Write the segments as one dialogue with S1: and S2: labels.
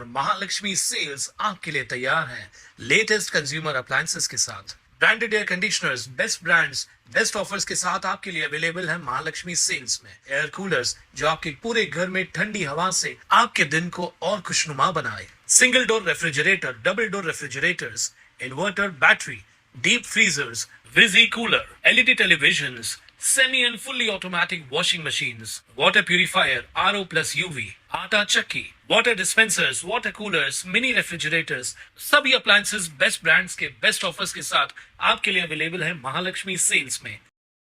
S1: और महालक्ष्मी सेल्स आपके लिए तैयार है लेटेस्ट कंज्यूमर अप्लायंसेस के साथ। Branded air conditioners, best brands, best offers के साथ आपके लिए अवेलेबल है महालक्ष्मी सेल्स में। एयर कूलर्स जो आपके पूरे घर में ठंडी हवा से आपके दिन को और खुशनुमा बनाए। Single door refrigerator, double door refrigerators, inverter battery, deep freezers, विजी cooler, LED televisions, semi and fully automatic washing machines, water purifier, RO plus UV, आटा चक्की, water dispensers, water coolers, mini refrigerators, सभी appliances बेस्ट ब्रांड्स के best offers के साथ आपके लिए available है Mahalakshmi sales में।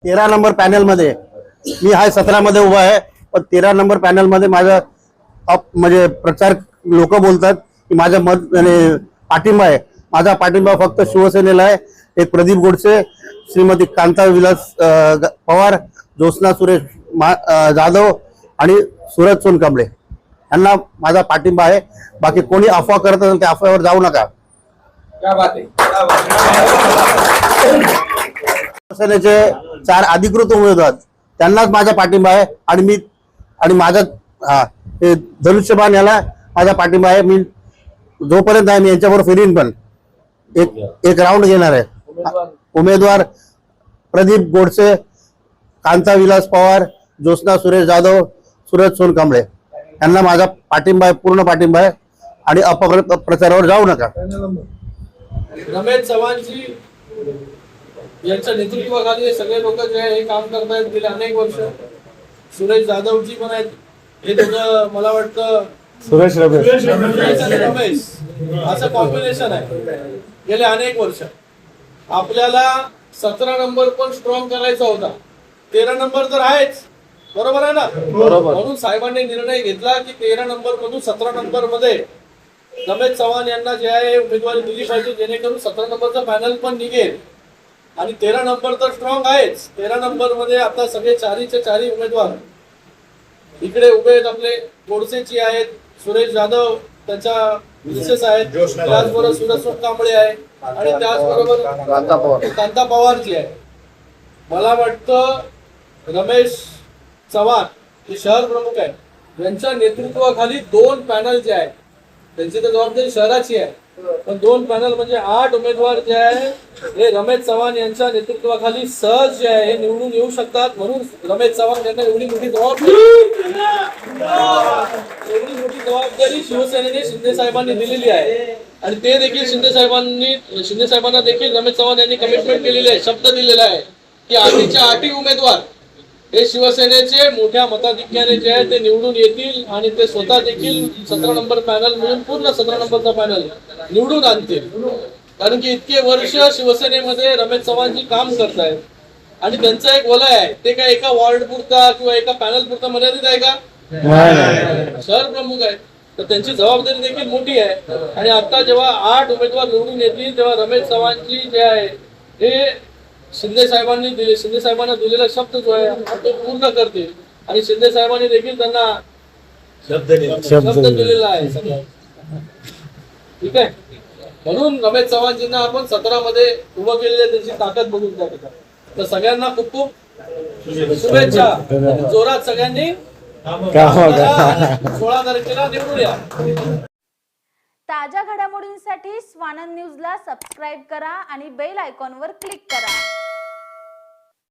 S2: 13 number panel मध्ये मी हाय 17 मध्ये उभा आहे, पण 13 नंबर पॅनल मध्ये माझा म्हणजे प्रचार लोक बोलतात की माझा मत पाठिंबा आहे। माझा पाठिंबा फक्त शिवसेनेला आहे। एक प्रदीप गोडसे, श्रीमती कांता विलास पवार, ज्योत्स्ना सुरेश जाधव आणि सूरज सोनकांबळे यांना माझा पाठिंबा आहे। बाकी कोणी अफवा करत असेल त्या अफवावर जाऊ नका।
S3: क्या बात है।
S2: शिवसेनेचे 4 अधिकृत उमेदवार त्यांनाच माझा पाठिंबा आहे आणि माझा हे धनुष्यबाण याला माझा पाठिंबा आहे। मी जोपर्यंत आहे मी यांच्याबरोबर फिरीन, पण एक राऊंड घेणार आहे। उमेदवार प्रदीप गोडसे, कांता विलास पवार, ज्योत्स्ना सुरेश जाधव, सूरज सोनकांबळे यांना माझा पाठिंबा आहे, पूर्ण पाठिंबा आहे आणि अपप्रचारावर जाऊ नका।
S3: रमेश चव्हाणजी यांच्या नेतृत्वाखाली सगळे लोक जे आहे हे काम करतायत गेले अनेक वर्ष। सुरेश जाधवजी पण आहेत, हे दोघं मला वाटतं
S2: सुरेश
S3: रमेश असं कॉम्बिनेशन आहे गेले अनेक वर्ष। आपल्याला 17 नंबर पण स्ट्रॉंग करायचा होता, 13 नंबर तर आहेच, बरोबर आहे ना? बरोबर। म्हणून साहेबांनी निर्णय घेतला की 13 नंबर मधून 17 नंबर मध्ये रमेश चव्हाण यांना जे आहे उमेदवारी दिली पाहिजे, जेणेकरून 17 नंबरचा पॅनल पण निघेल। आणि 13 नंबर तर स्ट्रॉंग आहेच। 13 नंबर मध्ये आता सगळे 4चे उमेदवार इकडे उभे आहेत। आपले गोडसेची आहेत, सुरेश जाधव त्यांच्या मिसेस आहेत, त्याचबरोबर सूरज सोनकांबळे आहे आणि त्याचबरोबर कांता पवारजी आहे। मला वाटतं रमेश चव्हाण हे शहर प्रमुख आहे, यांच्या नेतृत्वाखाली 2 पॅनल जे आहेत त्यांची तर जबाबदारी शहराची आहे, पण 2 पॅनल म्हणजे 8 उमेदवार जे आहे हे रमेश चव्हाण यांच्या नेतृत्वाखाली सहज जे आहे हे निवडून येऊ शकतात। म्हणून रमेश चव्हाण यांना एवढी मोठी जबाबदारी शिवसेनेने शिंदे साहेबांनी दिलेली आहे आणि ते देखील शिंदे साहेबांना देखील रमेश चव्हाण यांनी कमिटमेंट केलेली आहे, शब्द दिलेला आहे की 8च्या 8 उमेदवार हे शिवसेनेचे मोठ्या मताधिक्याने जे आहे ते निवडून येतील आणि ते स्वतः देखील 17 नंबर पॅनल मिळून पूर्ण 17 नंबरचा पॅनल निवडून आणतील। कारण की इतके वर्ष शिवसेनेमध्ये रमेश चव्हाणजी काम करतायत आणि त्यांचं एक वलय आहे, ते काय एका वॉर्ड पुरता किंवा एका पॅनल पुरता मर्यादित आहे का? शहर प्रमुख आहे, तर त्यांची जबाबदारी देखील मोठी आहे। आणि आता जेव्हा 8 उमेदवार निवडून येतील तेव्हा रमेश चव्हाणजी जे आहे हे शिंदे साहेबांना दिलेला शब्द जो आहे तो पूर्ण करतील आणि शिंदे साहेबांनी देखील त्यांना शब्द दिलेला आहे। ठीक आहे, म्हणून रमेश चव्हाणजींना आपण 17 मध्ये उभं केलेले त्यांची ताकद बघून जातो। तर सगळ्यांना खूप खूप शुभेच्छा, जोरात सगळ्यांनी 16 तारखेला निवडून या।
S4: ताज्या घडामोडींसाठी स्वानंद न्यूजला सबस्क्राईब करा आणि बेल आयकॉनवर क्लिक करा।